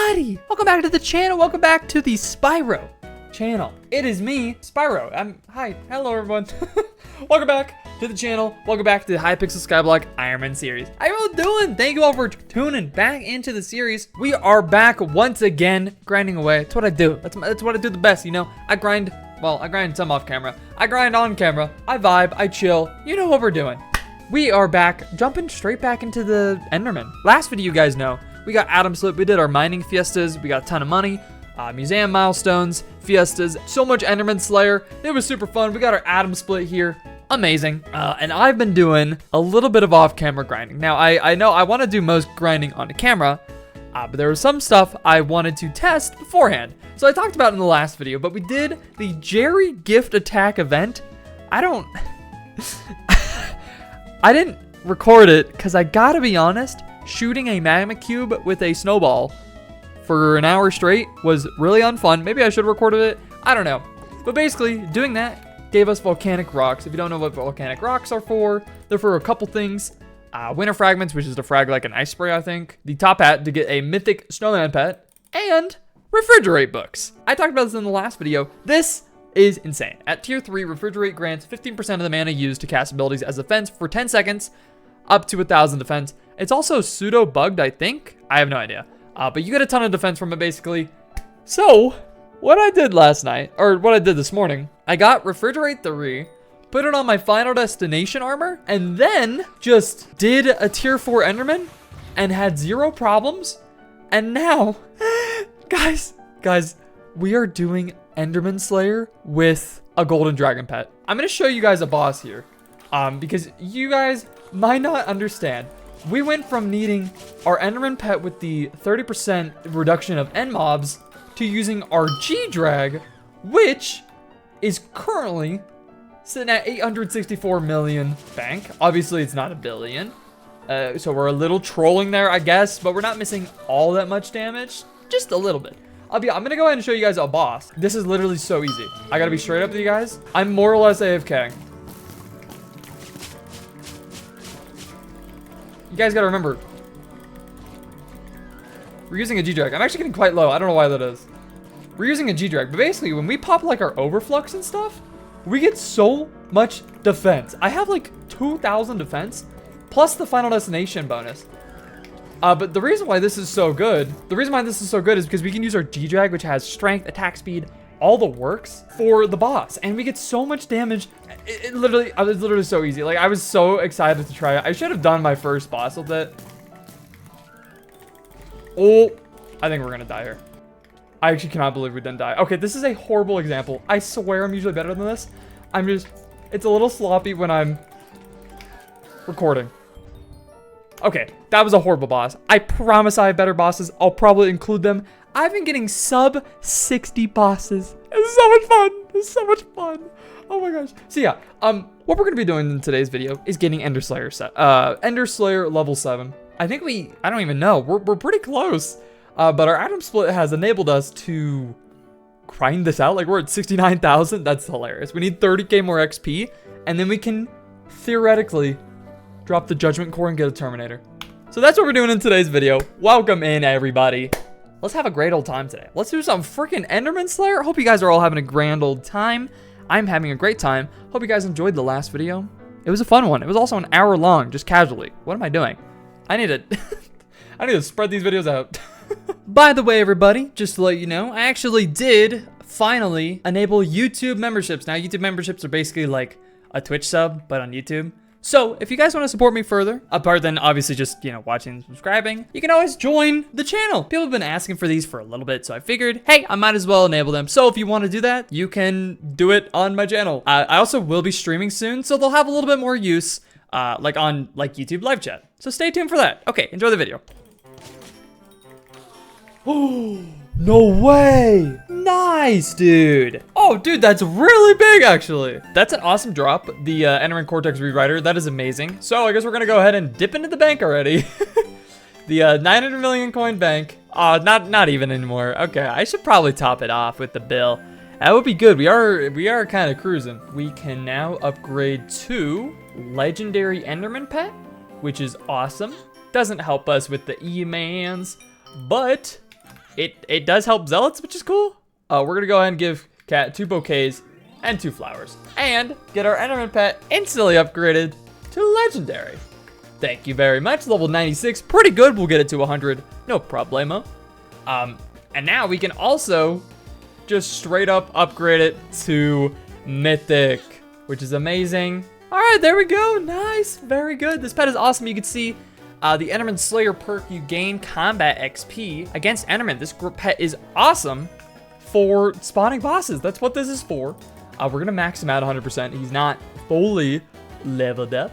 everybody! Welcome back to the channel. Welcome back to the Spyro channel. It is me, Spyro. Hello everyone. Welcome back to the channel. Welcome back to the Hypixel Skyblock IRONMAN series. How you all doing? Thank you all for tuning back into the series. We are back once again, grinding away. That's what I do. That's what I do the best, you know? I grind some off camera. I grind on camera. I vibe, I chill. You know what we're doing. We are back, jumping straight back into the Enderman. Last video, you guys know, we got Atom Slip, we did our mining fiestas, we got a ton of money, museum milestones, fiestas, so much Enderman Slayer. It was super fun. We got our Atom Split here. Amazing. And I've been doing a little bit of off-camera grinding. Now, I know I want to do most grinding on the camera, but there was some stuff I wanted to test beforehand. So I talked about it in the last video, but we did the Jerry Gift Attack event. I didn't record it because I gotta be honest, shooting a magma cube with a snowball for an hour straight was really unfun. Maybe I should have recorded it. I don't know. But basically, doing that gave us volcanic rocks. If you don't know what volcanic rocks are for, they're for a couple things. Winter fragments, which is to frag like an ice spray, I think. The top hat to get a mythic snowman pet. And refrigerate books. I talked about this in the last video. This is insane. At tier 3, refrigerate grants 15% of the mana used to cast abilities as defense for 10 seconds, up to 1,000 defense. It's also pseudo bugged, I think. I have no idea. But you get a ton of defense from it, basically. So, what I did last night, or what I did this morning, I got refrigerate 3, put it on my final destination armor, and then just did a tier 4 Enderman and had 0 problems. And now, guys, we are doing Enderman Slayer with a golden dragon pet. I'm gonna show you guys a boss here, because you guys might not understand. We went from needing our Enderman pet with the 30% reduction of end mobs to using our G-Drag, which is currently sitting at 864 million bank. Obviously, it's not a billion, so we're a little trolling there, I guess, but we're not missing all that much damage, just a little bit. I'm gonna go ahead and show you guys a boss. This is literally so easy. I gotta be straight up with you guys. I'm more or less AFK. You guys gotta remember, we're using a G-Drag. I'm actually getting quite low. I don't know why that is. We're using a G-Drag, but basically when we pop like our overflux and stuff, we get so much defense. I have like 2,000 defense plus the final destination bonus. But the reason why this is so good, is because we can use our G-Drag, which has strength, attack speed, all the works for the boss, and we get so much damage. It was literally so easy. Like, I was so excited to try it. I should have done my first boss with it. Oh, I think we're gonna die here. I actually cannot believe we didn't die. Okay, this is a horrible example. I swear I'm usually better than this. It's a little sloppy when I'm recording. Okay, that was a horrible boss. I promise I have better bosses. I'll probably include them. I've been getting sub 60 bosses. It's so much fun. It's so much fun. Oh my gosh. So yeah, what we're gonna be doing in today's video is getting Ender Slayer level 7. I don't even know. We're pretty close. But our Atom Split has enabled us to grind this out. Like, we're at 69,000. That's hilarious. We need 30k more XP, and then we can theoretically drop the Judgement Core and get a Terminator. So that's what we're doing in today's video. Welcome in, everybody. Let's have a great old time today. Let's do some freaking Enderman Slayer. Hope you guys are all having a grand old time. I'm having a great time. Hope you guys enjoyed the last video. It was a fun one. It was also an hour long, just casually. What am I doing? I need to spread these videos out. By the way, everybody, just to let you know, I actually did finally enable YouTube memberships. Now, YouTube memberships are basically like a Twitch sub, but on YouTube. So, if you guys want to support me further, apart than obviously just, you know, watching and subscribing, you can always join the channel. People have been asking for these for a little bit, so I figured, hey, I might as well enable them. So, if you want to do that, you can do it on my channel. I also will be streaming soon, so they'll have a little bit more use, like on YouTube live chat. So, stay tuned for that. Okay, enjoy the video. Oh, no way. Nice, dude. Oh, dude, that's really big, actually. That's an awesome drop. The Enderman Cortex Rewriter, that is amazing. So I guess we're gonna go ahead and dip into the bank already. The 900 million coin bank. Oh, not even anymore. Okay, I should probably top it off with the bill. That would be good. We are kind of cruising. We can now upgrade to Legendary Enderman Pet, which is awesome. Doesn't help us with the E-mans, but it does help zealots, which is cool. We're gonna go ahead and give Cat 2 bouquets and 2 flowers, and get our Enderman pet instantly upgraded to legendary. Thank you very much. Level 96, pretty good. We'll get it to 100, no problemo. And now we can also just straight up upgrade it to mythic, which is amazing. All right, there we go. Nice, very good. This pet is awesome. You can see the Enderman Slayer perk. You gain combat XP against Enderman. This pet is awesome for spawning bosses. That's what this is for. We're gonna max him out 100%. He's not fully leveled up,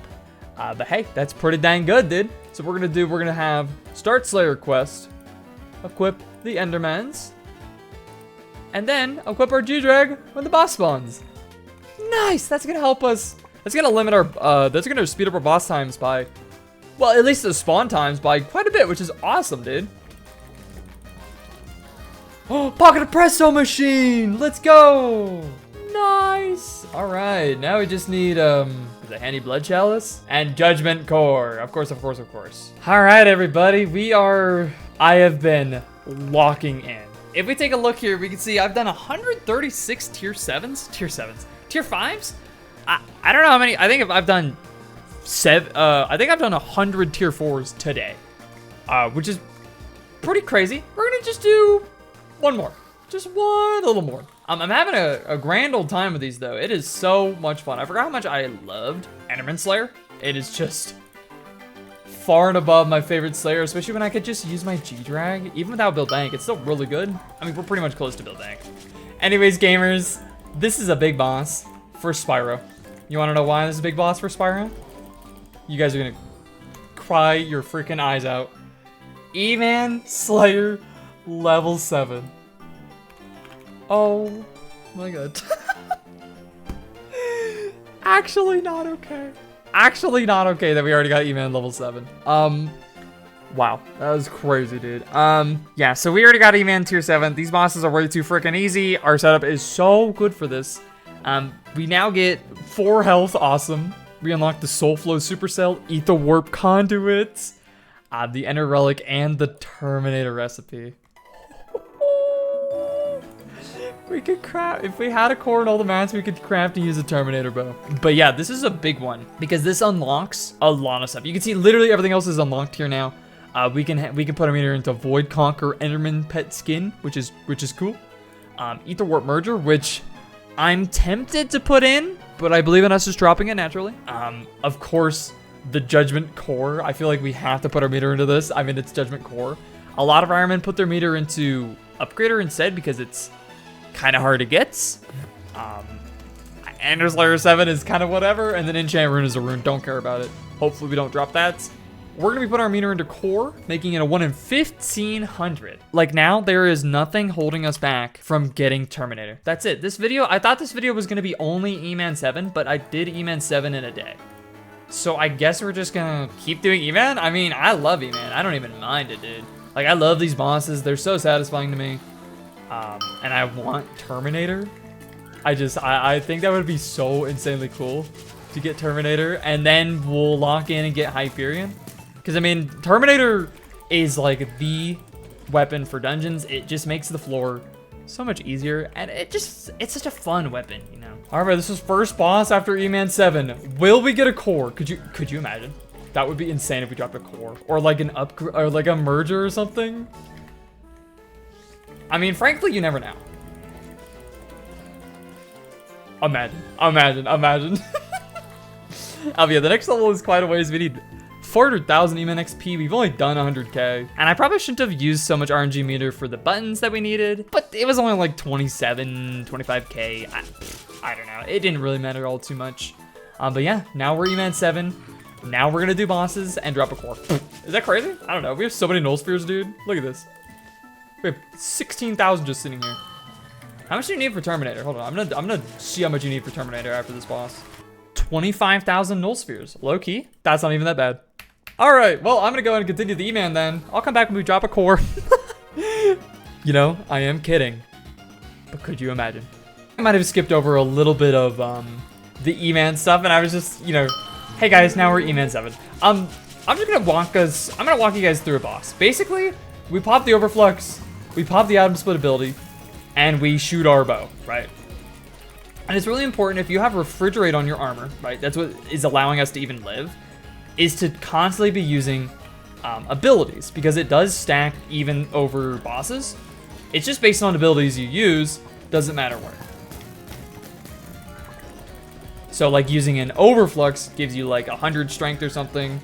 but hey, that's pretty dang good, dude. So we're gonna have start Slayer quest, equip the Endermans, and then equip our G-Drag when the boss spawns. Nice, that's gonna help us. That's gonna limit our, that's gonna speed up our boss times by, well, at least the spawn times by quite a bit, which is awesome, dude. Oh, pocket presto machine, let's go. Nice. All right, now we just need the handy blood chalice and Judgement Core. Of course, of course, of course. All right, everybody, I have been locking in. If we take a look here, we can see I've done 136 tier 7s, tier 5s. I don't know how many. I think I've done 100 tier 4s today, which is pretty crazy. We're gonna just do one more, just one little more. I'm having a grand old time with these though. It is so much fun. I forgot how much I loved Enderman Slayer. It is just far and above my favorite Slayer, especially when I could just use my G-Drag. Even without Build Bank, it's still really good. I mean, we're pretty much close to Build Bank. Anyways, gamers, this is a big boss for Spyro. You wanna know why this is a big boss for Spyro? You guys are gonna cry your freaking eyes out. E-Man Slayer level 7. Oh my god. Actually not okay. Actually not okay that we already got E-Man level 7. Wow, that was crazy, dude. Yeah, so we already got E-Man tier 7. These bosses are way too freaking easy. Our setup is so good for this. We now get 4 health, awesome. We unlock the Soul Flow Supercell, Etherwarp Conduits, the Ender Relic, and the Terminator recipe. We could craft, if we had a core and all the mats, we could craft and use a Terminator bow. But yeah, this is a big one because this unlocks a lot of stuff. You can see literally everything else is unlocked here now. We can put a meter into Void Conquer Enderman pet skin, which is cool. Etherwarp Merger, which I'm tempted to put in, but I believe in us just dropping it naturally. Of course, the Judgement Core. I feel like we have to put our meter into this. I mean, it's Judgement Core. A lot of Ironmen put their meter into Upgrader instead because it's kind of hard to get. Ender Slayer 7 is kind of whatever, and then Enchant Rune is a rune. Don't care about it. Hopefully we don't drop that. We're gonna be putting our meter into Core, making it a 1 in 1500. Like now, there is nothing holding us back from getting Terminator. That's it. This video, I thought this video was gonna be only E-Man 7, but I did E-Man 7 in a day. So I guess we're just gonna keep doing E-Man. I mean, I love E-Man. I don't even mind it, dude. Like, I love these bosses. They're so satisfying to me. And I want Terminator. I think that would be so insanely cool to get Terminator, and then we'll lock in and get Hyperion. Because I mean, Terminator is like the weapon for dungeons. It just makes the floor so much easier, and it's such a fun weapon, you know. All right, this is first boss after E-Man 7. Will we get a core? Could you imagine? That would be insane if we dropped a core or like an upgrade or like a merger or something. I mean, frankly, you never know. Imagine. Oh yeah, the next level is quite a ways. We need 400,000 EMN XP. We've only done 100k. And I probably shouldn't have used so much RNG meter for the buttons that we needed, but it was only like 27, 25k. I don't know. It didn't really matter all too much. But yeah, now we're EMN 7. Now we're gonna do bosses and drop a core. Is that crazy? I don't know. We have so many null spheres, dude. Look at this. We have 16,000 just sitting here. How much do you need for Terminator? Hold on, I'm gonna see how much you need for Terminator after this boss. 25,000 null spheres. Low key, that's not even that bad. All right, well, I'm gonna go and continue the E-Man then. I'll come back when we drop a core. You know, I am kidding, but could you imagine? I might have skipped over a little bit of the E-Man stuff, and I was just, you know, hey guys, now we're E-Man 7. I'm just gonna walk you guys through a boss. Basically, we pop the Overflux, we pop the atom split ability, and we shoot our bow, right? And it's really important if you have refrigerate on your armor, right? That's what is allowing us to even live, is to constantly be using abilities, because it does stack even over bosses. It's just based on abilities you use, doesn't matter where. So like using an overflux gives you like 100 strength or something.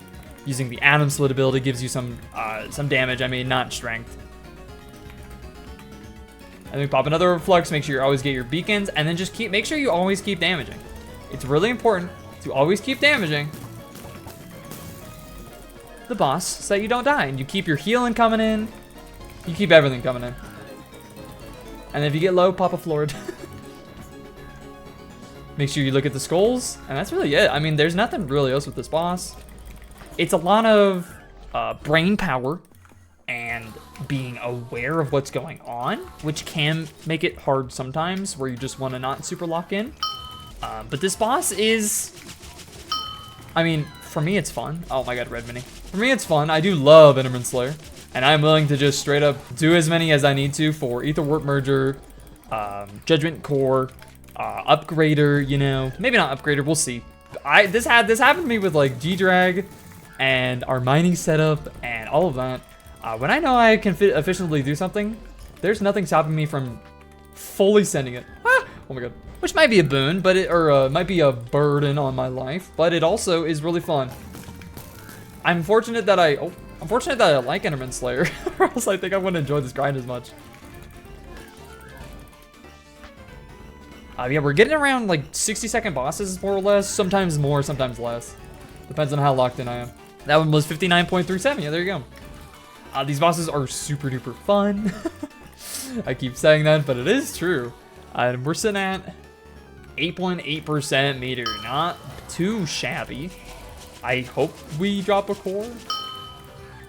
Using the atom split ability gives you some damage, I mean not strength. And then we pop another overflux, make sure you always get your beacons, and then just make sure you always keep damaging. It's really important to always keep damaging the boss so that you don't die. And you keep your healing coming in, you keep everything coming in. And then if you get low, pop a Florid. Make sure you look at the skulls, and that's really it. I mean, there's nothing really else with this boss. It's a lot of brain power and being aware of what's going on, which can make it hard sometimes where you just want to not super lock in. But this boss is, I mean, for me it's fun. Oh my god, red mini. For me it's fun. I do love Enderman Slayer, and I'm willing to just straight up do as many as I need to for Etherwarp Merger, Judgement Core, Upgrader, you know, maybe not Upgrader, we'll see. This happened to me with like G-Drag and our mining setup and all of that. When I know I can efficiently do something, there's nothing stopping me from fully sending it. Ah, oh my god. Which might be a boon, but might be a burden on my life, but it also is really fun. I'm fortunate that I like Enderman Slayer, or else I think I wouldn't enjoy this grind as much. Yeah, we're getting around like 60-second bosses, more or less. Sometimes more, sometimes less. Depends on how locked in I am. That one was 59.37. Yeah, there you go. These bosses are super duper fun. I keep saying that, but it is true. And we're sitting at 8.8% meter. Not too shabby. I hope we drop a core.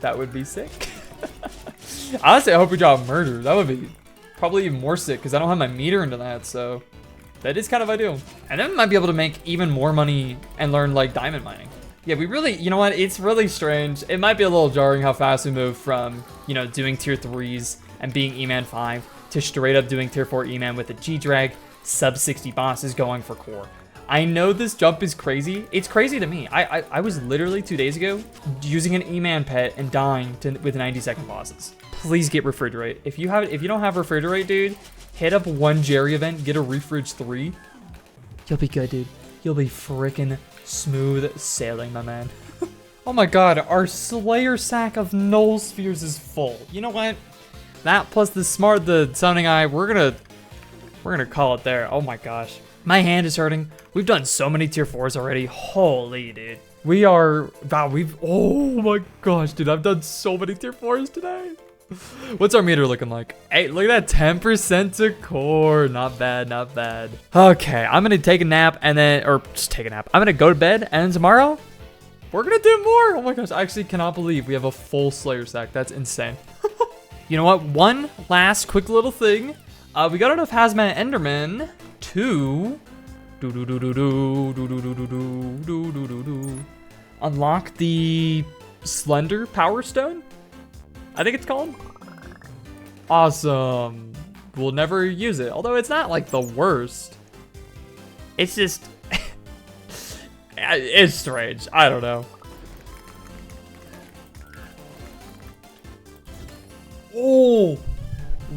That would be sick. Honestly, I hope we drop murder. That would be probably even more sick because I don't have my meter into that, so that is kind of ideal. And then we might be able to make even more money and learn like diamond mining. Yeah, we really, you know what? It's really strange. It might be a little jarring how fast we move from, you know, doing tier 3s and being E-Man 5 to straight up doing tier 4 E-Man with a G-Drag, sub 60 bosses going for core. I know this jump is crazy. It's crazy to me. I was literally 2 days ago using an E-Man pet and dying with 90-second bosses. Please get refrigerate. If you don't have refrigerate, dude, hit up one Jerry event, get a refridge 3. You'll be good, dude. You'll be freaking smooth sailing, my man. Oh my god, our Slayer sack of null spheres is full. You know what? That plus the summoning eye, we're gonna call it there. Oh my gosh. My hand is hurting. We've done so many tier 4s already. Holy dude. Oh my gosh, dude, I've done so many tier 4s today. What's our meter looking like? Hey, look at that, 10% to core. Not bad, not bad. Okay, I'm gonna take a nap and then, or just take a nap. I'm gonna go to bed and then tomorrow, we're gonna do more. Oh my gosh, I actually cannot believe we have a full Slayer sack. That's insane. You know what? One last quick little thing. We got enough Hazmat Enderman to unlock the Slender Power Stone, I think it's called. Awesome. We'll never use it, although it's not like the worst. It's just it's strange. I don't know. Oh,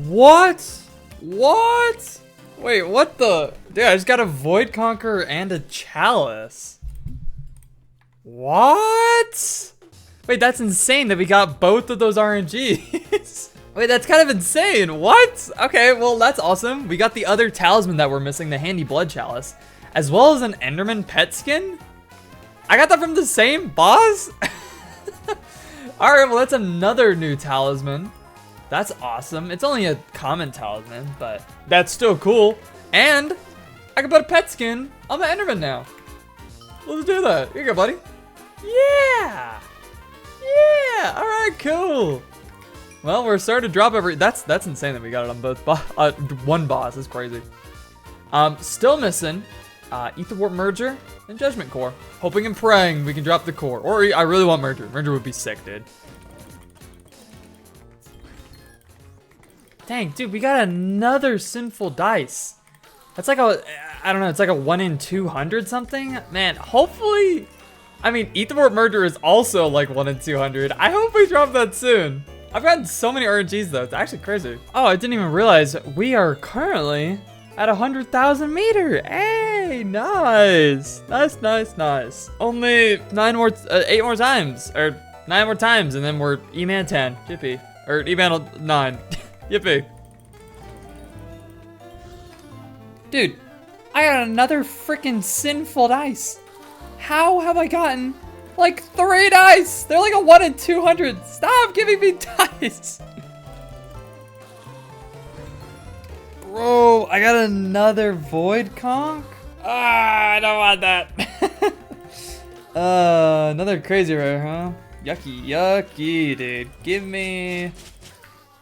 what? What? Wait, what the? Dude, I just got a Void Conqueror and a Chalice. What? Wait, that's insane that we got both of those RNGs. Wait, that's kind of insane. What? Okay, well, that's awesome. We got the other talisman that we're missing, the Handy Blood Chalice, as well as an Enderman pet skin. I got that from the same boss? All right, well, that's another new talisman. That's awesome. It's only a common talisman, but that's still cool. And I can put a pet skin on the Enderman now. Let's do that. Here you go, buddy. Yeah. Yeah. All right, cool. Well, we're starting to drop that's insane that we got it on both one boss. That's crazy. Still missing Etherwarp Merger and Judgement Core. Hoping and praying we can drop the core. Or I really want Merger. Merger would be sick, dude. Dang, dude, we got another sinful dice. That's like a, I don't know, it's like a 1 in 200 something? Man, hopefully, I mean, Etherwarp Merger is also like 1 in 200. I hope we drop that soon. I've gotten so many RNGs though, it's actually crazy. Oh, I didn't even realize we are currently at 100,000 meter. Hey, nice. Nice. Only 8 more times, or 9 more times, and then we're E-Man 10, Yippee. Or E-Man 9, yippee. Dude, I got another freaking sinful dice. How have I gotten like 3 dice? They're like a 1 in 200. Stop giving me dice. Bro, I got another Void Conch? Ah, I don't want that. Another crazy rare, huh? Yucky, dude. Give me...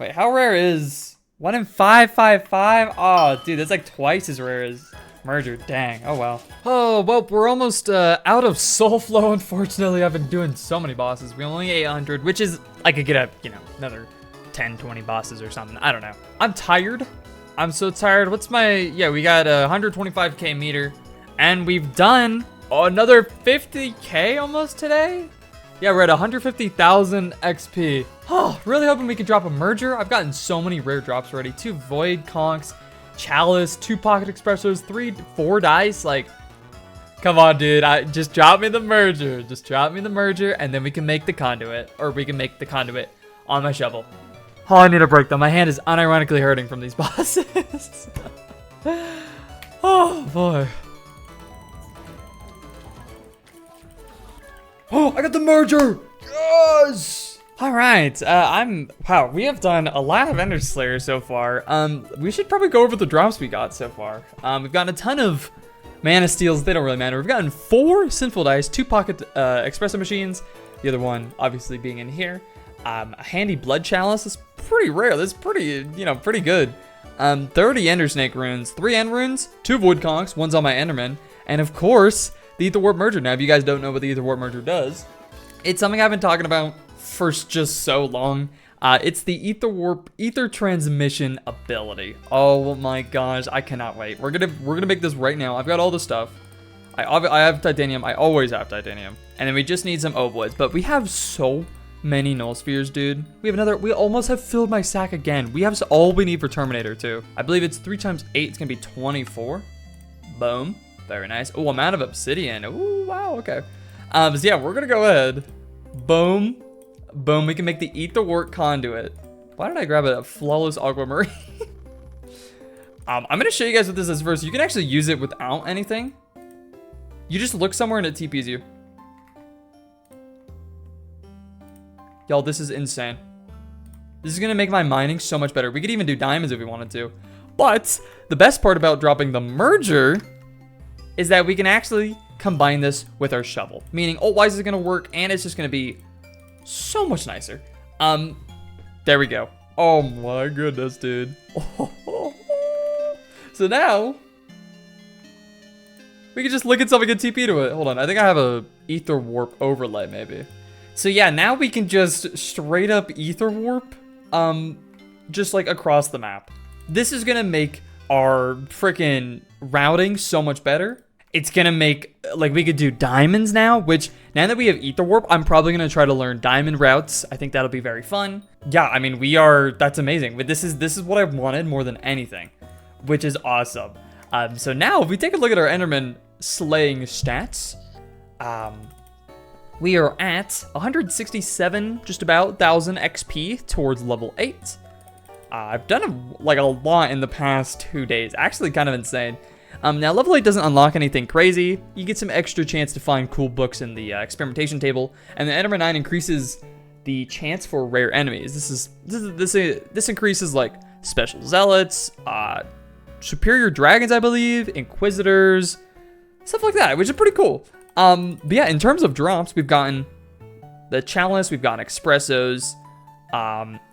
Wait, how rare is 1 in 555? Oh, dude, that's like twice as rare as Merger. Dang. Oh, well. Oh, well, we're almost out of soul flow, unfortunately. I've been doing so many bosses. We only 800, which is... I could get another 10, 20 bosses or something. I don't know. I'm tired. I'm so tired. What's my... Yeah, we got a 125k meter. And we've done another 50k almost today. Yeah, we're at 150,000 XP. Oh, really hoping we can drop a Merger. I've gotten so many rare drops already. 2 Void Conchs, Chalice, 2 Pocket Expressos, 4 dice. Like, come on, dude. Just drop me the Merger. Just drop me the Merger, and then we can make the Conduit. Or we can make the Conduit on my shovel. Oh, I need a break, though. My hand is unironically hurting from these bosses. Oh, boy. Oh, I got the Merger! Yes! Alright, wow, we have done a lot of Ender Slayer so far. We should probably go over the drops we got so far. We've gotten a ton of Mana Steals, they don't really matter. We've gotten 4 Sinful Dice, 2 Pocket Espresso Machines, the other one obviously being in here. A handy Blood Chalice is pretty rare, that's pretty, pretty good. 30 Ender Snake runes, 3 End runes, 2 Void Conchs, one's on my Enderman, and of course, the Etherwarp Merger. Now, if you guys don't know what the Etherwarp Merger does, it's something I've been talking about for just so long. It's the Ether Transmission ability. Oh my gosh, I cannot wait. We're gonna make this right now. I've got all the stuff. I have titanium. I always have titanium, and then we just need some ovoids. But we have so many null spheres, dude. We almost have filled my sack again. We have all we need for Terminator too. I believe it's 3 times 8. It's gonna be 24. Boom. Very nice. Oh, I'm out of obsidian. Oh, wow, okay. So yeah, we're gonna go ahead. Boom. Boom, we can make the Etherwarp Conduit. Why did I grab a Flawless Aquamarine? I'm gonna show you guys what this is first. You can actually use it without anything. You just look somewhere and it TPs you. Y'all, this is insane. This is gonna make my mining so much better. We could even do diamonds if we wanted to. But the best part about dropping the Merger is that we can actually combine this with our shovel. Meaning, oh, why is it gonna work? And it's just gonna be so much nicer. There we go. Oh my goodness, dude. So now, we can just look at something and TP to it. Hold on, I think I have a Ether Warp overlay, maybe. So yeah, now we can just straight up Ether Warp, just like across the map. This is gonna make our freaking routing so much better. It's gonna make, like, we could do diamonds now, which now that we have Ether Warp, I'm probably gonna try to learn diamond routes. I think that'll be very fun. Yeah, I mean, that's amazing. But this is what I wanted more than anything, which is awesome. So now if we take a look at our Enderman slaying stats, we are at 167, just about 1,000 XP towards level 8. I've done a lot in the past 2 days, actually kind of insane. Now level 8 doesn't unlock anything crazy. You get some extra chance to find cool books in the experimentation table, and the Enderman 9 increases the chance for rare enemies. This increases like special zealots, superior dragons, I believe, inquisitors, stuff like that, which is pretty cool. But yeah, in terms of drops, we've gotten the chalice, we've gotten expressos,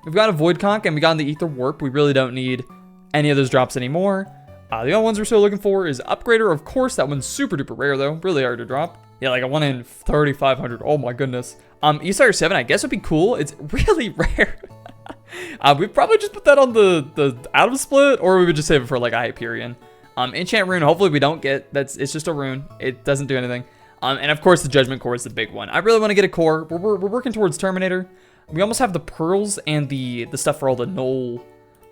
we've got a Void Conch, and we got the Ether Warp. We really don't need any of those drops anymore. The only ones we're still looking for is Upgrader. Of course, that one's super duper rare though, really hard to drop. Yeah, like a 1 in 3,500. Oh my goodness. ESire 7, I guess would be cool. It's really rare. We'd probably just put that on the Atom Split, or we would just save it for like a Hyperion. Enchant Rune, hopefully we don't get. It's just a rune. It doesn't do anything. And of course the Judgement Core is the big one. I really want to get a core. We're working towards Terminator. We almost have the pearls and the stuff for all the null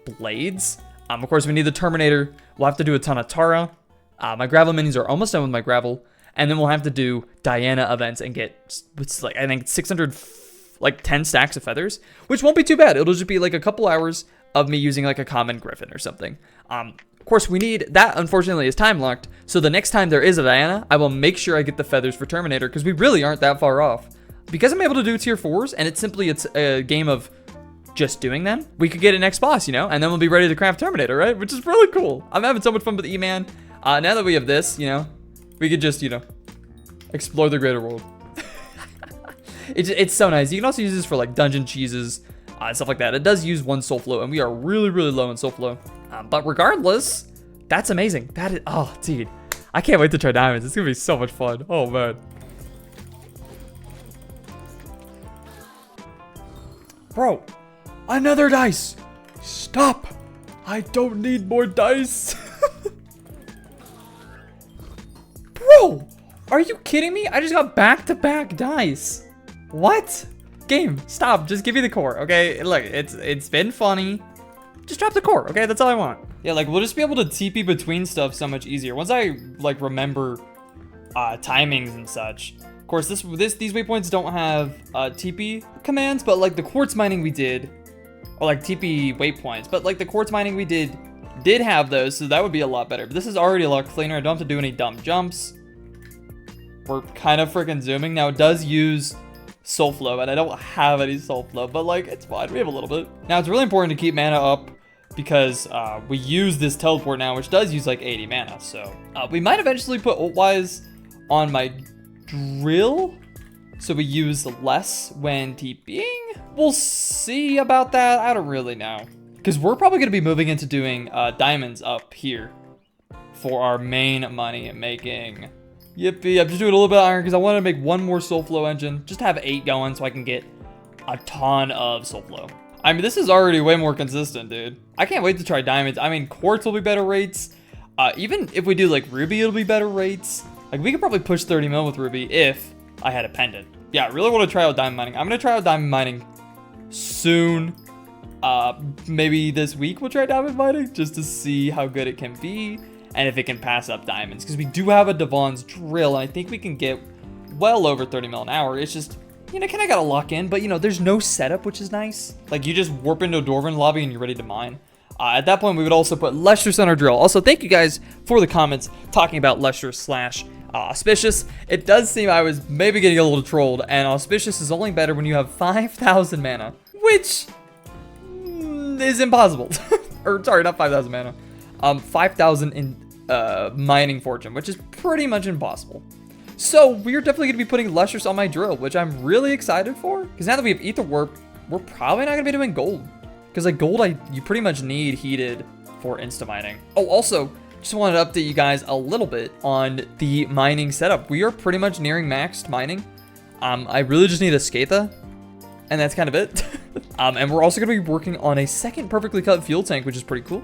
blades. Of course we need the Terminator. We'll have to do a ton of Tara. My gravel minis are almost done with my gravel. And then we'll have to do Diana events and get, it's like, I think 600, like 10 stacks of feathers, which won't be too bad. It'll just be like a couple hours of me using like a common griffin or something. Of course, we need that, unfortunately, is time locked. So the next time there is a Diana, I will make sure I get the feathers for Terminator because we really aren't that far off. Because I'm able to do tier 4s and it's a game of just doing them, we could get an next boss, you know, and then we'll be ready to craft Terminator, right? Which is really cool. I'm having so much fun with E-Man. Now that we have this, you know, we could just, you know, explore the greater world. It's so nice. You can also use this for like dungeon cheeses, stuff like that. It does use 1 soul flow, and we are really, really low in soul flow. But regardless, that's amazing. That is, oh, dude. I can't wait to try diamonds. It's going to be so much fun. Oh, man. Bro, another dice. Stop. I don't need more dice. Bro, are you kidding me? I just got back-to-back dice. What? Game, stop. Just give me the core, okay? Look, it's been funny. Just drop the core, okay? That's all I want. Yeah, like, we'll just be able to TP between stuff so much easier. Once I, like, remember timings and such. Of course, these waypoints don't have TP commands, but, like, the quartz mining we did, or, like, TP waypoints, but, like, the quartz mining we did have those, so that would be a lot better. But this is already a lot cleaner. I don't have to do any dumb jumps. We're kind of freaking zooming. Now, it does use soul flow, and I don't have any soul flow, but like it's fine, we have a little bit. Now it's really important to keep mana up because we use this teleport now, which does use like 80 mana. So we might eventually put ult-wise on my drill, so we use less when TPing. We'll see about that. I don't really know, because we're probably going to be moving into doing diamonds up here for our main money making. Yippee, I'm just doing a little bit of iron because I want to make 1 more soul flow engine. Just have 8 going so I can get a ton of soul flow. I mean, this is already way more consistent, dude. I can't wait to try diamonds. I mean, quartz will be better rates. Even if we do like ruby, it'll be better rates. Like we could probably push 30 mil with ruby if I had a pendant. Yeah, I really want to try out diamond mining. I'm going to try out diamond mining soon. Maybe this week we'll try diamond mining just to see how good it can be. And if it can pass up diamonds, because we do have a Devon's drill, and I think we can get well over 30 mil an hour. It's just, you know, kind of got to lock in, but you know, there's no setup, which is nice. Like you just warp into a Dwarven lobby and you're ready to mine. At that point, we would also put Illustrious on our drill. Also, thank you guys for the comments talking about Illustrious / Auspicious. It does seem I was maybe getting a little trolled, and Auspicious is only better when you have 5,000 mana, which is impossible. Or sorry, not 5,000 mana. 5,000 in mining fortune, which is pretty much impossible. So we're definitely going to be putting Illustrious on my drill, which I'm really excited for. Because now that we have Etherwarp, we're probably not going to be doing gold. Because like gold, you pretty much need heated for insta mining. Oh, also, just wanted to update you guys a little bit on the mining setup. We are pretty much nearing maxed mining. I really just need a Skatha, and that's kind of it. And we're also going to be working on a second perfectly cut fuel tank, which is pretty cool.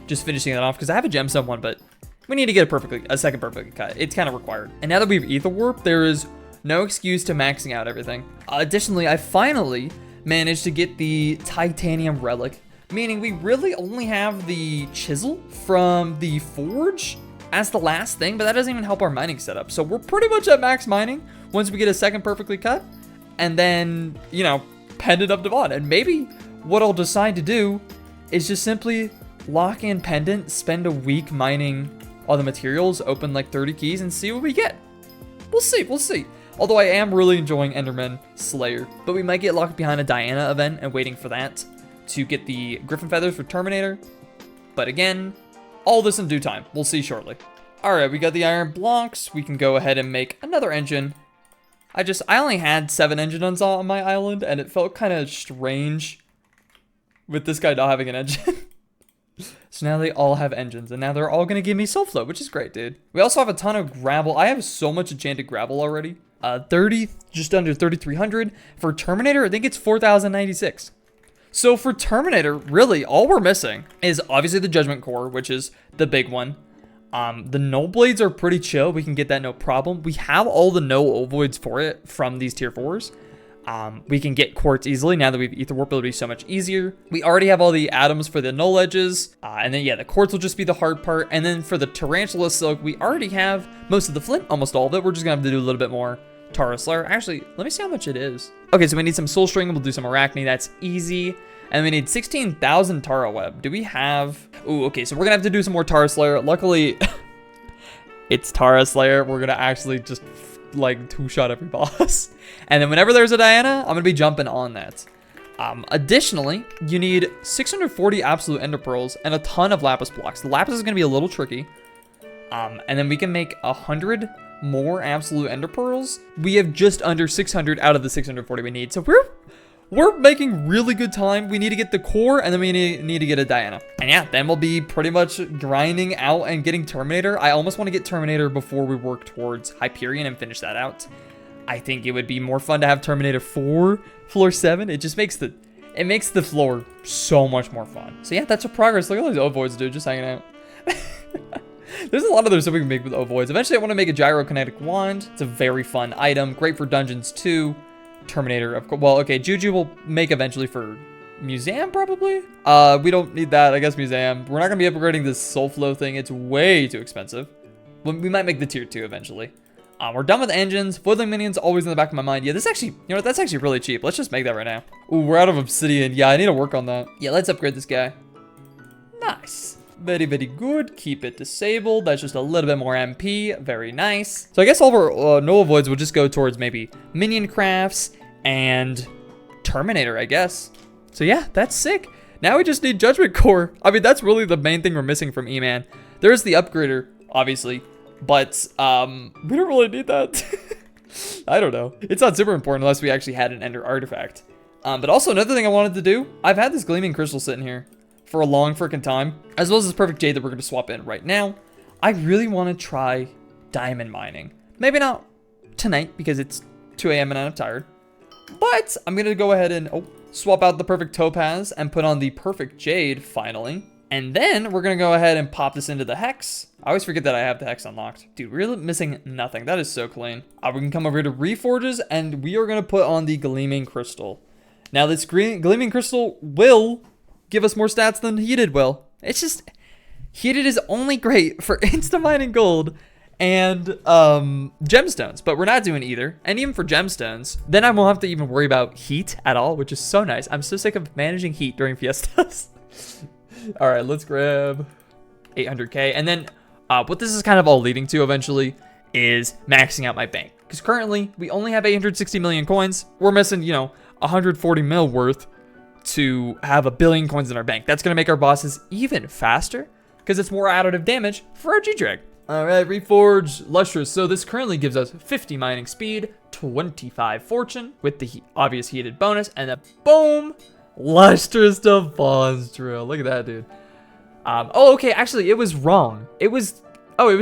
Just finishing that off because I have a gemstone one, but we need to get a second perfectly cut. It's kind of required. And now that we have Etherwarp, there is no excuse to maxing out everything. Additionally, I finally managed to get the titanium relic, meaning we really only have the chisel from the forge as the last thing, but that doesn't even help our mining setup. So we're pretty much at max mining once we get a second perfectly cut, and then, you know, pendant up Devon. And maybe what I'll decide to do is just simply lock in pendant, spend a week mining all the materials, open like 30 keys, and see what we get. We'll see. Although I am really enjoying Enderman Slayer, but we might get locked behind a Diana event and waiting for that to get the Griffin feathers for Terminator. But again, all this in due time. We'll see shortly. All right, we got the iron blocks. We can go ahead and make another engine. I only had 7 engines on my island, and it felt kind of strange with this guy not having an engine. So now they all have engines, and now they're all gonna give me soul flow, which is great, dude. We also have a ton of gravel. I have so much enchanted gravel already. 30, just under 3,300. For Terminator, I think it's 4,096. So for Terminator, really, all we're missing is obviously the Judgement Core, which is the big one. The null blades are pretty chill. We can get that no problem. We have all the no ovoids for it from these tier 4s. We can get quartz easily now that we've Etherwarp. It'll be so much easier. We already have all the atoms for the null edges. And then, yeah, the quartz will just be the hard part. And then for the tarantula silk, we already have most of the flint, almost all of it. We're just going to have to do a little bit more Tara SLAYER. Actually, let me see how much it is. Okay, so we need some soul string. We'll do some arachne. That's easy. And we need 16,000 Tara web. Do we have... Ooh, okay, so we're going to have to do some more Tara SLAYER. Luckily, it's Tara SLAYER. We're going to actually just, like, two-shot every boss. And then whenever there's a Diana, I'm going to be jumping on that. Additionally, you need 640 absolute ender pearls and a ton of lapis blocks. The lapis is going to be a little tricky. And then we can make 100 more absolute ender pearls. We have just under 600 out of the 640 we need. So we're making really good time. We need to get the core, and then we need to get a Diana. And yeah, then we'll be pretty much grinding out and getting Terminator. I almost want to get Terminator before we work towards Hyperion and finish that out. I think it would be more fun to have Terminator 4, floor 7. It just makes the floor so much more fun. So yeah, that's a progress. Look at all these ovoids, dude, just hanging out. There's a lot of other stuff we can make with ovoids. Eventually, I want to make a gyrokinetic wand. It's a very fun item. Great for dungeons too. Terminator, of course. Well, okay, Juju will make eventually for museum, probably. We don't need that. I guess museum. We're not gonna be upgrading this soul flow thing. It's way too expensive. Well, we might make the tier 2 eventually. We're done with engines. Foiling minions always in the back of my mind. Yeah, this actually, you know what? That's actually really cheap. Let's just make that right now. Ooh, we're out of obsidian. Yeah, I need to work on that. Yeah, let's upgrade this guy. Nice. Very, very good. Keep it disabled. That's just a little bit more MP. Very nice. So I guess all of our null avoids will just go towards maybe minion crafts and Terminator, I guess. So yeah, that's sick. Now we just need Judgement Core. I mean, that's really the main thing we're missing from E-Man. There's the upgrader, obviously, but we don't really need that. I don't know. It's not super important unless we actually had an Ender artifact. But also another thing I wanted to do, I've had this gleaming crystal sitting here for a long freaking time, as well as this perfect jade that we're going to swap in right now. I really want to try diamond mining. Maybe not tonight because it's 2 a.m. and I'm tired. But I'm going to go ahead and swap out the perfect topaz and put on the perfect jade finally. And then we're going to go ahead and pop this into the hex. I always forget that I have the hex unlocked. Dude, we're missing nothing. That is so clean. We can come over here to Reforges and we are going to put on the gleaming crystal. Now this gleaming crystal will give us more stats than heated will. It's just, heated is only great for insta mining gold and gemstones, but we're not doing either. And even for gemstones, then I won't have to even worry about heat at all, which is so nice. I'm so sick of managing heat during fiestas. All right, let's grab 800k. And then what this is kind of all leading to eventually is maxing out my bank. Because currently we only have 860 million coins. We're missing, you know, 140 mil worth to have 1 billion coins in our bank. That's going to make our bosses even faster because it's more additive damage for our G-Drag. All right, Reforge Illustrious. So this currently gives us 50 mining speed, 25 fortune with the obvious heated bonus, and then boom, Illustrious Devon's Drill. Look at that, dude. Oh, okay, actually, it was wrong. It was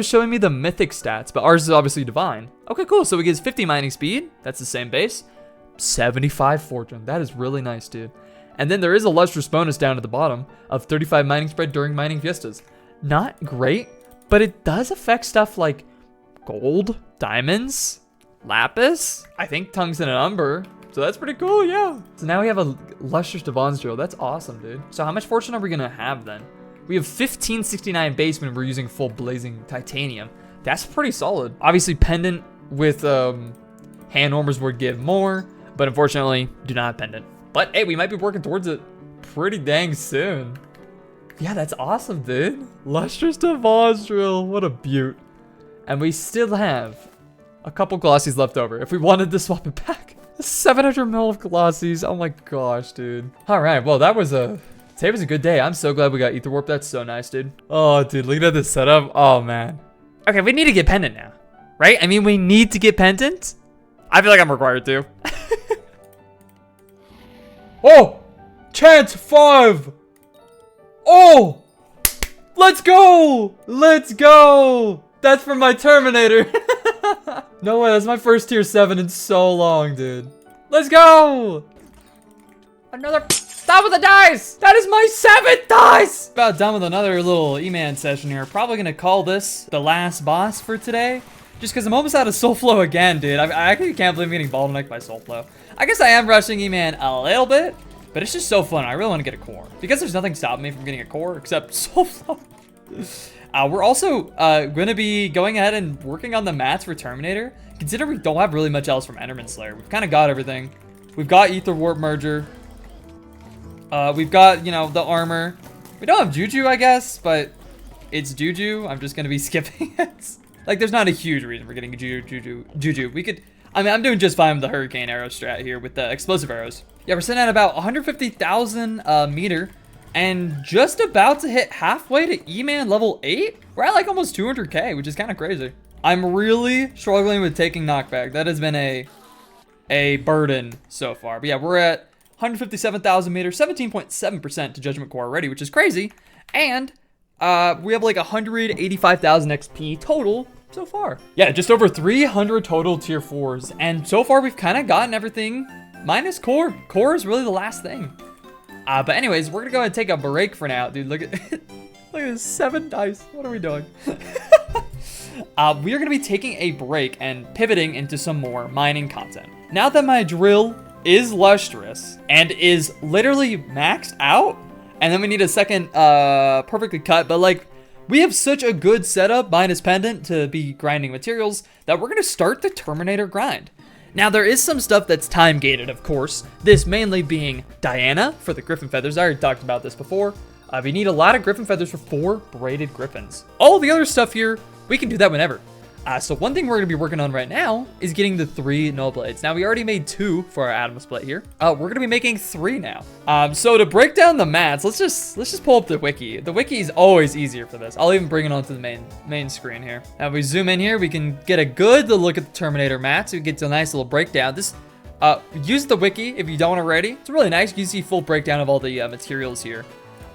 showing me the mythic stats, but ours is obviously divine. Okay, cool. So it gives 50 mining speed. That's the same base. 75 fortune. That is really nice, dude. And then there is a Illustrious bonus down at the bottom of 35 mining spread during mining fiestas. Not great, but it does affect stuff like gold, diamonds, lapis, I think tungsten and umber. So that's pretty cool, yeah. So now we have a Illustrious Devon's Drill. That's awesome, dude. So how much fortune are we gonna have then? We have 1569 base when we're using full blazing titanium. That's pretty solid. Obviously pendant with hand warmers would give more, but unfortunately do not have pendant. But hey, we might be working towards it pretty dang soon. Yeah, that's awesome, dude. Illustrious Devon's Drill, what a beaut. And we still have a couple glossies left over if we wanted to swap it back. 700 mil of glossies, oh my gosh, dude. All right, well, today was a good day. I'm so glad we got Etherwarp. That's so nice, dude. Oh, dude, look at this setup. Oh, man. Okay, we need to get pendant now, right? I mean, we need to get pendant. I feel like I'm required to. Oh, chance 5. Oh, let's go. Let's go. That's for my Terminator. No way, that's my first tier 7 in so long, dude. Let's go. Another Stop with the dice! That is my 7th dice! About done with another little E-Man session here. Probably gonna call this the last boss for today. Just because I'm almost out of soul flow again, dude. I actually can't believe I'm getting bottlenecked by soul flow. I guess I am rushing E-Man a little bit, but it's just so fun. I really want to get a core. Because there's nothing stopping me from getting a core except soul flow. We're also going to be going ahead and working on the mats for Terminator. Consider we don't have really much else from ENDERMAN Slayer. We've kind of got everything. We've got Etherwarp Merger. We've got, you know, the armor. We don't have Juju, I guess, but it's Juju. I'm just going to be skipping it. Like, there's not a huge reason for getting Juju. We could, I mean, I'm doing just fine with the Hurricane arrow strat here with the explosive arrows. Yeah, we're sitting at about 150,000 meter and just about to hit halfway to E-Man level 8. We're at like almost 200K, which is kind of crazy. I'm really struggling with taking knockback. That has been a burden so far. But yeah, we're at 157,000 meters, 17.7% to Judgement Core already, which is crazy. And we have like 185,000 XP total so far. Yeah, just over 300 total tier 4s. And so far we've kind of gotten everything minus core. Core is really the last thing. But anyways, we're gonna go ahead and take a break for now. Dude, look at look at this 7 dice. What are we doing? We are gonna be taking a break and pivoting into some more mining content. Now that my drill is Illustrious and is literally maxed out, and then we need a second perfectly cut, but like we have such a good setup minus pendant to be grinding materials that we're gonna start the Terminator Grind. Now there is some stuff that's time gated, of course, this mainly being Diana for the Griffin Feathers. I already talked about this before. We need a lot of Griffin Feathers for 4 braided Griffins. All the other stuff here, we can do that whenever. So one thing we're gonna be working on right now is getting the 3 null blades. Now we already made 2 for our atom split here. We're gonna be making 3 now. So to break down the mats, let's just pull up the wiki. The wiki is always easier for this. I'll even bring it onto the main screen here. Now if we zoom in here, we can get a good look at the Terminator mats. We get to a nice little breakdown. This use the wiki if you don't already. It's really nice. You can see full breakdown of all the materials here.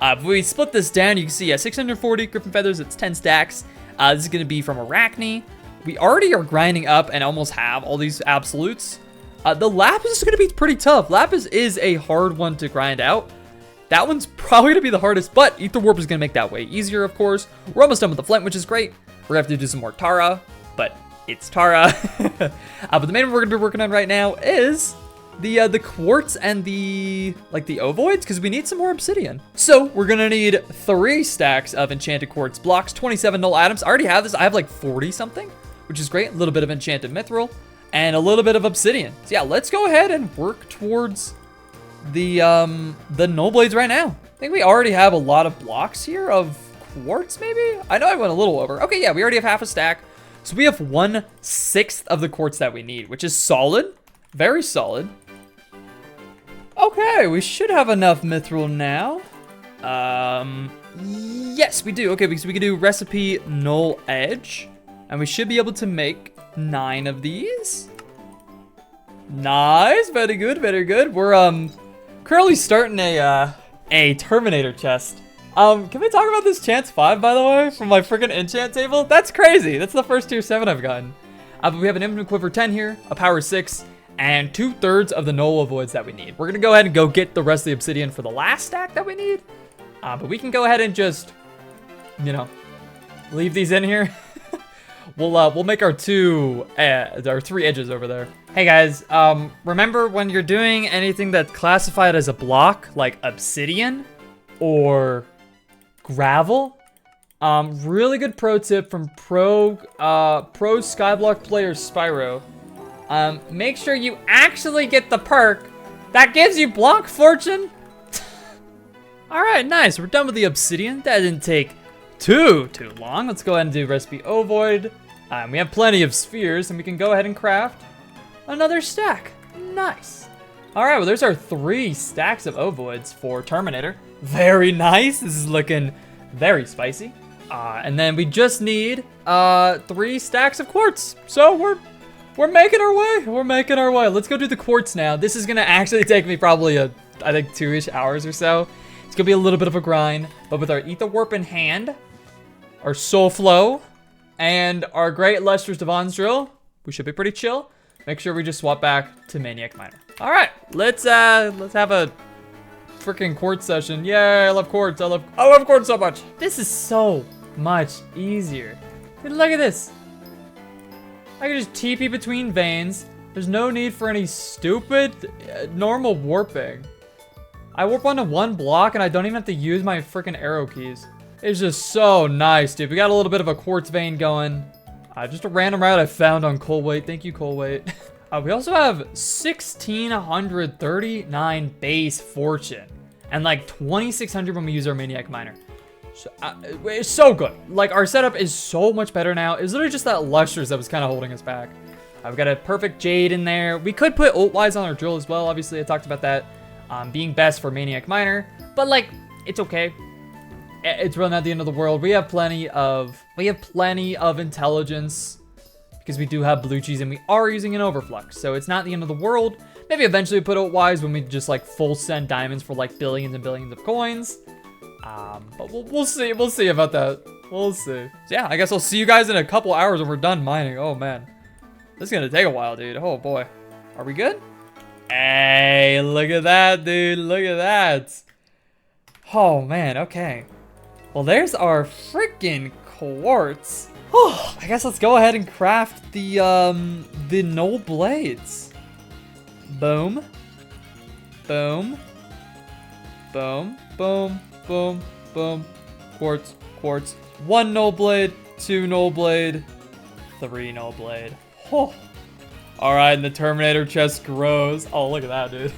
If we split this down, you can see 640 Griffin Feathers. It's 10 stacks. This is gonna be from Arachne. We already are grinding up and almost have all these absolutes. The Lapis is going to be pretty tough. Lapis is a hard one to grind out. That one's probably going to be the hardest, but Etherwarp is going to make that way easier, of course. We're almost done with the Flint, which is great. We're going to have to do some more Tara, but it's Tara. But the main one we're going to be working on right now is the quartz and the ovoids, because we need some more obsidian. So we're going to need 3 stacks of enchanted quartz blocks, 27 null atoms. I already have this. I have like 40 something. Which is great. A little bit of enchanted mithril and a little bit of obsidian. So yeah, let's go ahead and work towards the null blades right now. I think we already have a lot of blocks here of quartz, maybe? I know I went a little over. Okay, yeah, we already have half a stack. So we have 1/6 of the quartz that we need, which is solid. Very solid. Okay, we should have enough mithril now. Yes, we do. Okay, because we can do recipe null edge. And we should be able to make 9 of these. Nice, very good, very good. We're currently starting a Terminator chest. Can we talk about this chance 5, by the way, from my freaking enchant table? That's crazy. That's the first tier 7 I've gotten. But we have an infinite quiver 10 here, a power 6, and 2/3 of the null avoids that we need. We're gonna go ahead and go get the rest of the obsidian for the last stack that we need. But we can go ahead and just, you know, leave these in here. We'll make our 3 edges over there. Hey guys, remember when you're doing anything that's classified as a block, like obsidian or gravel? Really good pro tip from pro Skyblock player Spyro. Make sure you actually get the perk that gives you block fortune. All right, nice. We're done with the obsidian. That didn't take too long. Let's go ahead and do recipe ovoid. We have plenty of spheres, and we can go ahead and craft another stack. Nice. All right, well, there's our 3 stacks of ovoids for Terminator. Very nice. This is looking very spicy. And then we just need 3 stacks of quartz. So we're making our way. We're making our way. Let's go do the quartz now. This is gonna actually take me probably I think 2-ish hours or so. It's gonna be a little bit of a grind, but with our Etherwarp in hand, our soul flow, and our great Illustrious Devon's drill, we should be pretty chill. Make sure we just swap back to Maniac Miner. All right, let's have a freaking quartz session. Yay, I love quartz. I love quartz so much. This is so much easier. Dude, look at this. I can just TP between veins. There's no need for any stupid normal warping. I warp onto one block and I don't even have to use my freaking arrow keys. It's just so nice, dude. We got a little bit of a quartz vein going. Just a random route I found on Colweight. Thank you, Colweight. We also have 1,639 base fortune and like 2,600 when we use our maniac miner. So, it's so good. Like, our setup is so much better now. It's literally just that Illustrious that was kind of holding us back. We've got a perfect jade in there. We could put ult-wise on our drill as well. Obviously, I talked about that being best for maniac miner, but like, it's okay. It's really not the end of the world. We have plenty of intelligence because we do have blue cheese and we are using an overflux, so it's not the end of the world. Maybe eventually put ult-wise when we just like full send diamonds for like billions and billions of coins. But we'll see. We'll see about that. We'll see. So yeah, I guess I'll see you guys in a couple hours when we're done mining. Oh man, this is gonna take a while, dude. Oh boy, are we good? Hey, look at that, dude. Look at that. Oh man. Okay. Well, there's our freaking quartz. Oh, I guess let's go ahead and craft the null blades. Boom. Boom. Boom. Boom. Boom, boom, quartz, quartz. 1 null blade, 2 null blade, 3 null blade. Oh. All right, and the Terminator chest grows. Oh, look at that, dude.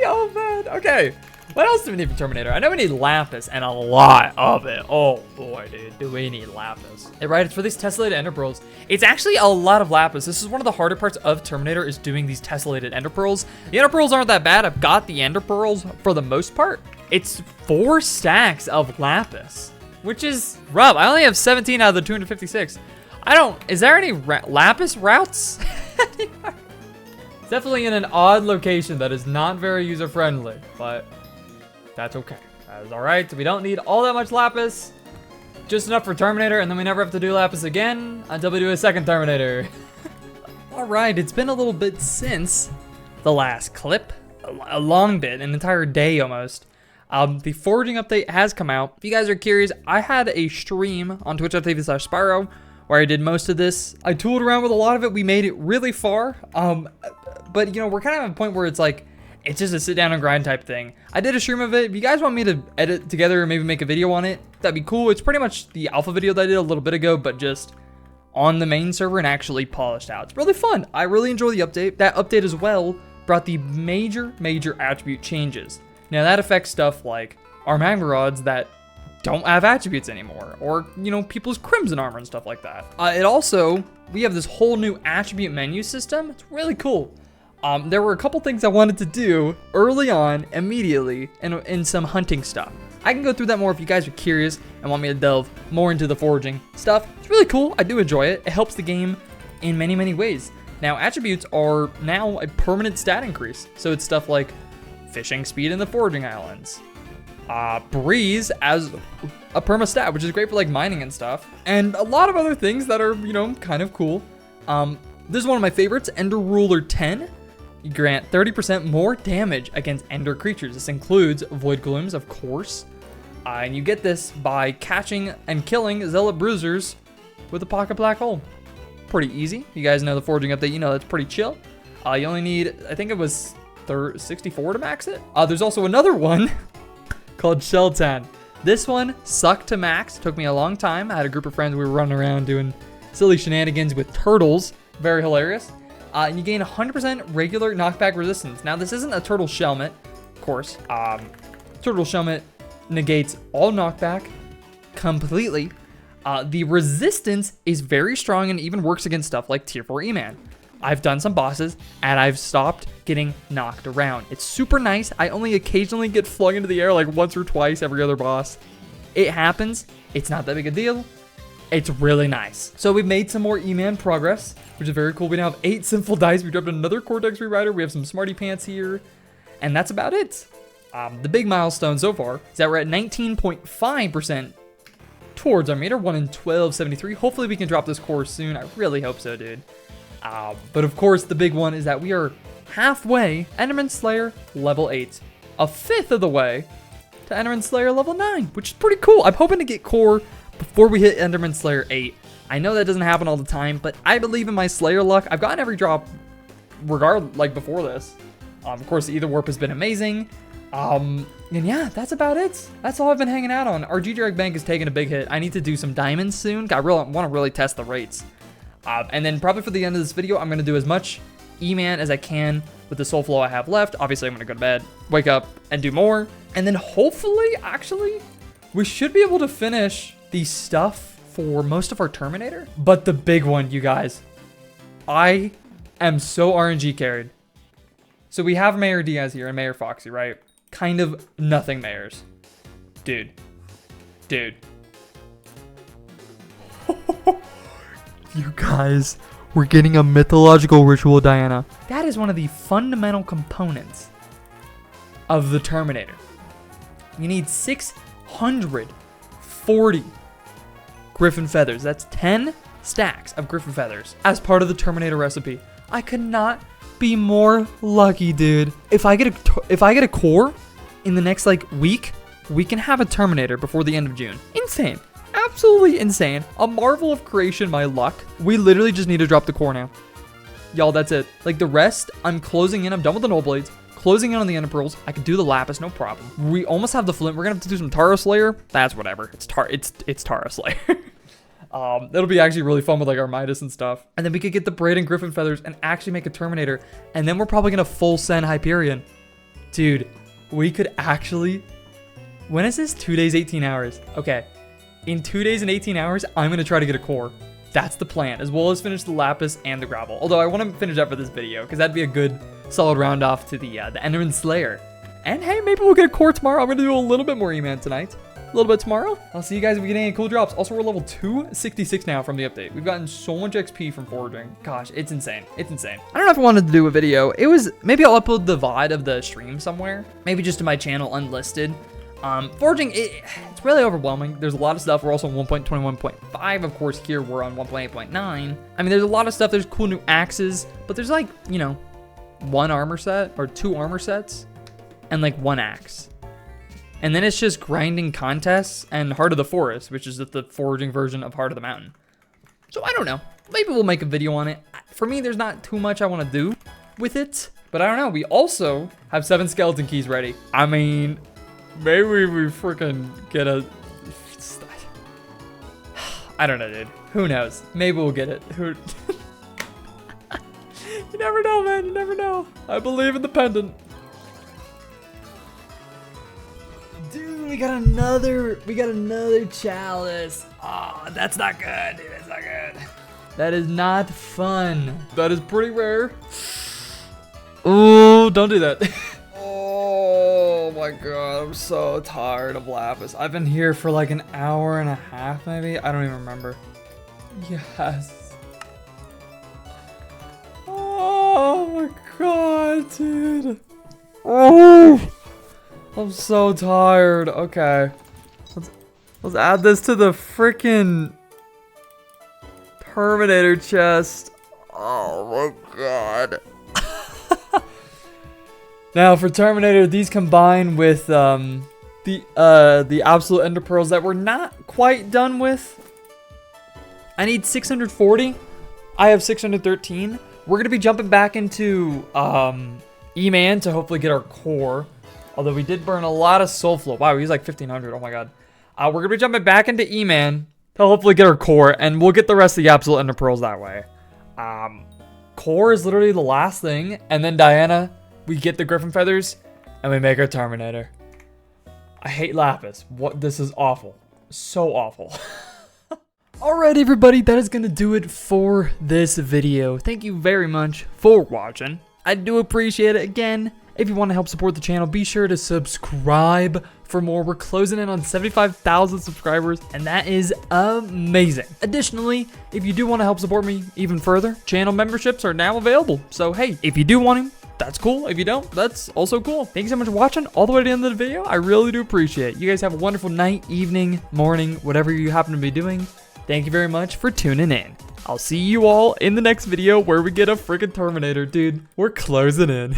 Oh man. Okay. What else do we need for Terminator? I know we need lapis and a lot of it. Oh boy, dude, do we need lapis? Hey, right, it's for these tessellated ender pearls. It's actually a lot of lapis. This is one of the harder parts of Terminator is doing these tessellated ender pearls. The ender pearls aren't that bad. I've got the ender pearls for the most part. It's 4 stacks of lapis, which is rough. I only have 17 out of the 256. Is there any lapis routes? It's definitely in an odd location that is not very user-friendly, but that's okay. That is all right. We don't need all that much lapis. Just enough for Terminator, and then we never have to do lapis again until we do a second Terminator. All right, it's been a little bit since the last clip. A long bit, an entire day almost. The foraging update has come out. If you guys are curious, I had a stream on twitch.tv/Spyro where I did most of this. I tooled around with a lot of it. We made it really far. But you know, we're kind of at a point where it's like, it's just a sit down and grind type thing. I did a stream of it. If you guys want me to edit together or maybe make a video on it, that'd be cool. It's pretty much the alpha video that I did a little bit ago, but just on the main server and actually polished out. It's really fun. I really enjoy the update. That update as well brought the major attribute changes. Now that affects stuff like our magma rods that don't have attributes anymore, or you know, people's crimson armor and stuff like that. We have this whole new attribute menu system. It's really cool. There were a couple things I wanted to do early on, immediately, in some hunting stuff. I can go through that more if you guys are curious and want me to delve more into the foraging stuff. It's really cool. I do enjoy it. It helps the game in many ways. Now, attributes are now a permanent stat increase. So it's stuff like fishing speed in the foraging islands. Breeze as a perma stat, which is great for like mining and stuff. And a lot of other things that are, you know, kind of cool. This is one of my favorites, Ender Ruler 10. You grant 30% more damage against Ender creatures. This includes Void Glooms, of course. And you get this by catching and killing Zealot Bruisers with a Pocket Black Hole. Pretty easy. You guys know the foraging update, you know that's pretty chill. You only need, I think it was 64 to max it. There's also another one called Sheltan. This one sucked to max. Took me a long time. I had a group of friends. We were running around doing silly shenanigans with turtles. Very hilarious. And you gain 100% regular knockback resistance. Now, this isn't a turtle shelmet, of course. Turtle shelmet negates all knockback completely. The resistance is very strong and even works against stuff like Tier 4 E-Man. I've done some bosses, and I've stopped getting knocked around. It's super nice. I only occasionally get flung into the air like once or twice every other boss. It happens. It's not that big a deal. It's really nice. So we've made some more E-Man progress, which is very cool. We now have 8 Sinful Dice. We dropped another Cortex Rewriter. We have some Smarty Pants here. And that's about it. The big milestone so far is that we're at 19.5% towards our meter. 1 in 1273. Hopefully we can drop this core soon. I really hope so, dude. But of course, the big one is that we are halfway, Enderman Slayer level 8. A fifth of the way to Enderman Slayer level 9, which is pretty cool. I'm hoping to get core before we hit Enderman Slayer 8. I know that doesn't happen all the time, but I believe in my Slayer luck. I've gotten every drop like before this. Of course, the Etherwarp has been amazing. And yeah, that's about it. That's all I've been hanging out on. Our G-Drag bank is taking a big hit. I need to do some diamonds soon. I want to really test the rates. And then probably for the end of this video, I'm going to do as much E-Man as I can with the soul flow I have left. Obviously, I'm going to go to bed, wake up, and do more. And then hopefully, actually, we should be able to finish the stuff for most of our Terminator. But the big one, you guys, I am so RNG carried. So we have Mayor Diaz here and Mayor Foxy, right? Kind of nothing mayors. Dude. You guys, we're getting a mythological ritual Diana. That is one of the fundamental components of the Terminator. You need 640 griffin feathers. That's 10 stacks of griffin feathers as part of the Terminator recipe. I could not be more lucky, dude. If I get a core in the next like week, we can have a Terminator before the end of June. Insane. Absolutely insane. A marvel of creation, my luck. We literally just need to drop the core now. Y'all, that's it. Like the rest, I'm closing in. I'm done with the null blades. Closing in on the ender pearls. I can do the lapis, no problem. We almost have the flint. We're gonna have to do some Taro Slayer. That's whatever. It's Taro Slayer. It'll be actually really fun with like our Midas and stuff. And then we could get the braid and griffin feathers and actually make a Terminator. And then we're probably gonna full send Hyperion. Dude, we could actually... When is this? 2 days, 18 hours. Okay. In 2 days and 18 hours, I'm gonna try to get a core. That's the plan, as well as finish the lapis and the gravel. Although I want to finish up for this video, because that'd be a good solid round off to the Enderman Slayer. And hey, maybe we'll get a core tomorrow. I'm gonna do a little bit more E-Man tonight. A little bit tomorrow. I'll see you guys if we get any cool drops. Also, we're level 266 now from the update. We've gotten so much XP from foraging. Gosh, it's insane. It's insane. I don't know if I wanted to do a video. Maybe I'll upload the VOD of the stream somewhere. Maybe just to my channel unlisted. Foraging, it's really overwhelming. There's a lot of stuff. We're also on 1.21.5. Of course, here we're on 1.8.9. I mean, there's a lot of stuff. There's cool new axes, but there's like, you know, 1 armor set or 2 armor sets and like 1 axe. And then it's just grinding contests and Heart of the Forest, which is the foraging version of Heart of the Mountain. So I don't know. Maybe we'll make a video on it. For me, there's not too much I want to do with it, but I don't know. We also have 7 skeleton keys ready. I mean, maybe we freaking get a... I don't know, dude. Who knows? Maybe we'll get it. You never know, man. You never know. I believe in the pendant. Dude, we got another chalice. Oh, that's not good, dude. That's not good. That is not fun. That is pretty rare. Oh, don't do that. Oh my god, I'm so tired of lapis. I've been here for like an hour and a half, maybe. I don't even remember. Yes. Oh my god, dude. Oh. I'm so tired. Okay. Let's add this to the freaking Terminator chest. Oh my god. Now for Terminator, these combine with the absolute ender pearls that we're not quite done with. I need 640. I have 613. We're gonna be jumping back into E-Man to hopefully get our core. Although we did burn a lot of soul flow. Wow, we used like 1,500. Oh my god. We're going to be jumping back into E-Man to hopefully get our core. And we'll get the rest of the absolute ender pearls that way. Core is literally the last thing. And then Diana, we get the griffin feathers. And we make our Terminator. I hate lapis. This is awful. So awful. Alright everybody, that is going to do it for this video. Thank you very much for watching. I do appreciate it. Again, if you want to help support the channel, be sure to subscribe for more. We're closing in on 75,000 subscribers, and that is amazing. Additionally, if you do want to help support me even further, channel memberships are now available. So hey, if you do want to, that's cool. If you don't, that's also cool. Thank you so much for watching all the way to the end of the video. I really do appreciate it. You guys have a wonderful night, evening, morning, whatever you happen to be doing. Thank you very much for tuning in. I'll see you all in the next video where we get a freaking Terminator, dude. We're closing in.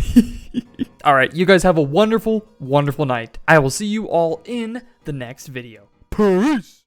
All right, you guys have a wonderful, wonderful night. I will see you all in the next video. Peace.